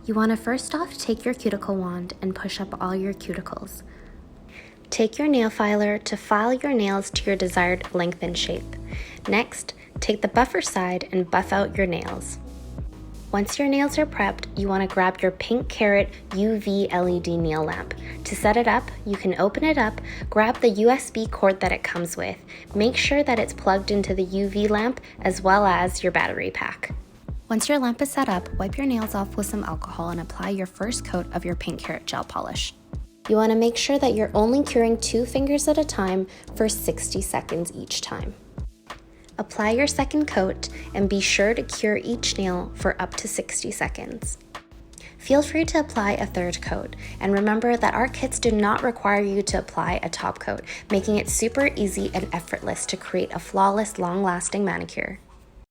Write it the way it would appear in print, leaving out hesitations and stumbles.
You want to first off take your cuticle wand and push up all your cuticles. Take your nail filer to file your nails to your desired length and shape. Next, take the buffer side and buff out your nails. Once your nails are prepped, you want to grab your PINKARAT UV LED nail lamp. To set it up, you can open it up, grab the USB cord that it comes with. Make sure that it's plugged into the UV lamp as well as your battery pack. Once your lamp is set up, wipe your nails off with some alcohol and apply your first coat of your PINKARAT gel polish. You want to make sure that you're only curing 2 fingers at a time for 60 seconds each time. Apply your second coat and be sure to cure each nail for up to 60 seconds. Feel free to apply a third coat, and remember that our kits do not require you to apply a top coat, making it super easy and effortless to create a flawless, long-lasting manicure.